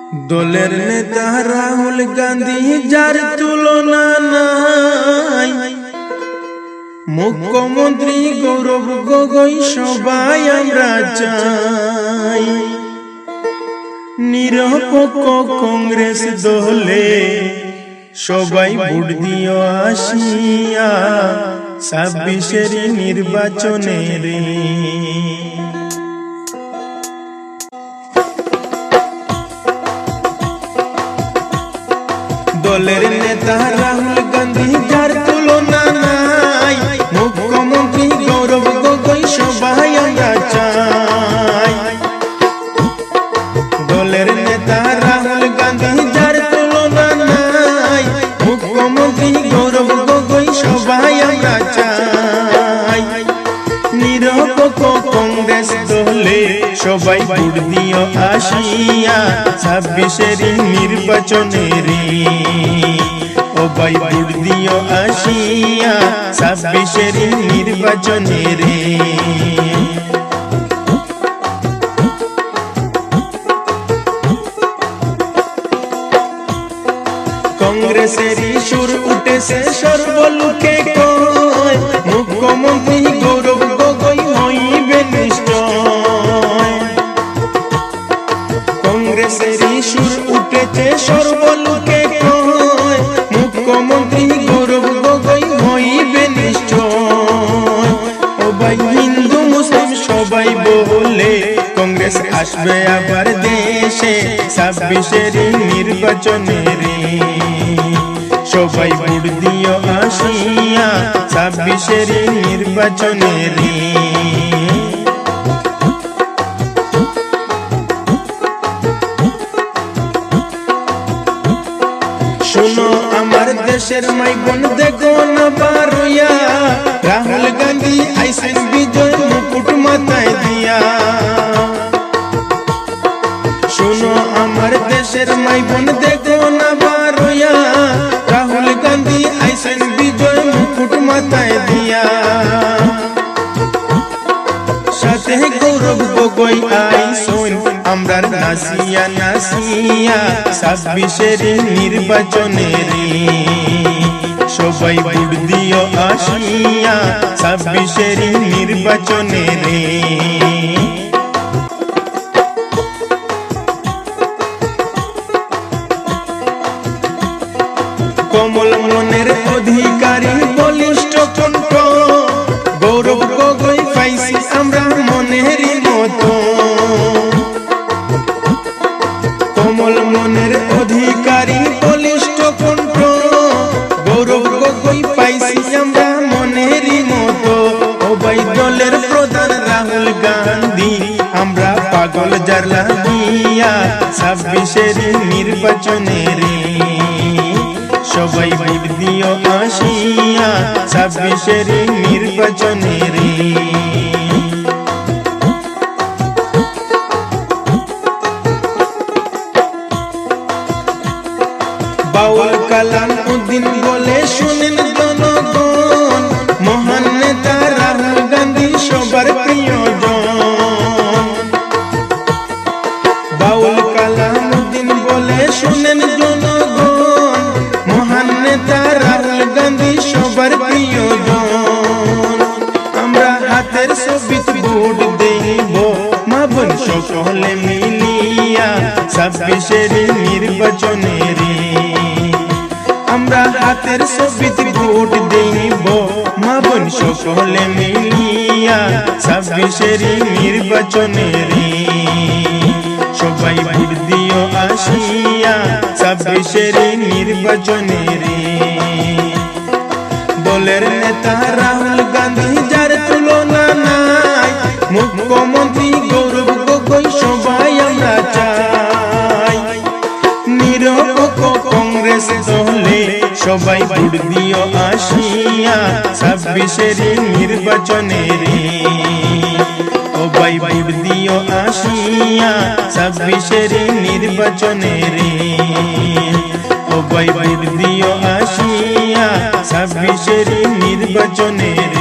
দলের নেতা রাহুল গান্ধী যার তুলনা নাই, মুখ্যমন্ত্রী গৌরব গগৈ সবাই আমরা চাই। নিরপেক্ষ কংগ্রেস দলে সবাই ভোট দিও আসিয়া ২৬-এর নির্বাচনে রে। দলের নেতা রাহুল গান্ধী যার তুলনা নাই, মুখ্যমন্ত্রী গৌরব গগৈ সবাই আমরা চাই। দলের নেতা রাহুল গান্ধী যার তুলনা নাই, মুখ্যমন্ত্রী গৌরব গগৈ সবাই আমরা চাই। নিরপেক্ষ কংগ্রেস দলে সবাই ভোট দিও আসিয়া ২৬-এর নির্বাচনে রে। ও ভাই ভোট দিও আসিয়া ২৬-এর নির্বাচনে রে। কংগ্রেসেরই সুর উঠেছে সর্বলোকে কয়, মুখ্যমন্ত্রী গৌরব গগৈ হইবে নিশ্চয়। কংগ্রেসেরই সুর উঠেছে সর্বলোকে কয়, মুখ্যমন্ত্রী গৌরব গগৈ হইবে নিশ্চয়। ও ভাই হিন্দু মুসলিম সবাই বলে কংগ্রেস আসবে আবার দেশে ২৬-এর নির্বাচনে রে। সবাই ভোট দিও আসিয়া ২৬-এর নির্বাচনে রে। শুনো আমার দেশের মাই বোন দেখো না বারুইয়া, রাহুল গান্ধী আইসেন বিজয় মুকুট মাথায় দিয়া। শুনো আমার দেশের মাই বোন দেখো না বারুইয়া, রাহুল গান্ধী আইসেন বিজয় মুকুট মাথায় দিয়া। সাথে গৌরব গগৈ আইসন আমরার নাসিয়া নাসিয়া ২৬-এর নির্বাচনে রে। সবাই ভোট দিও আসিয়া ২৬-এর নির্বাচনে রে। কমল মনের অধিকারী বলিষ্ঠ কণ্ঠ, গৌরব গগৈ পাইছি আমরা মনেরই মতো। কমল মনের অধিকারী বলিষ্ঠ কণ্ঠ, গৌরব গগৈ পাইছি আমরা মনেরই মতো। ও ভাই দলের প্রধান রাহুল গান্ধী আমরা পাগল যার লাগিয়া ২৬-এর নির্বাচনে রে। সবাই ভোট দিও আসিয়া ২৬-এর নির্বাচনে রে। বাউল কালাম উদ্দিন বলে শুনেন জনগণ, মহান নেতা রাহুল গান্ধী সবার প্রিয়জন। বাউল কালাম উদ্দিন বলে শুনেন জনগণ, মহান নেতা রাহুল গান্ধী সবার প্রিয়জন। আমরা হাতের ছবিতে ভোট দেব মা বোন সকলে মিলিয়া ২৬-এর নির্বাচনে রে। আমরা হাতের ছবিতে ভোট দেব মা বোন সকলে মিলিয়া ২৬-এর নির্বাচনে রে। সবাই ভোট দিও আসিয়া ২৬-এর নির্বাচনে রে। দলের নেতা রাহুল গান্ধী যার তুলনা নাই, মুখ্যমন্ত্রী গৌরব গগৈ সবাই আমরা চাই। নিরপেক্ষ কংগ্রেস দলে সবাই ভোট দিও আসিয়া ২৬-এর নির্বাচনে রে। ও ভাই ভোট দিও আসিয়া ২৬-এর নির্বাচনে রে। ও ভাই ভোট দিও আসিয়া ২৬-এর নির্বাচনে রে।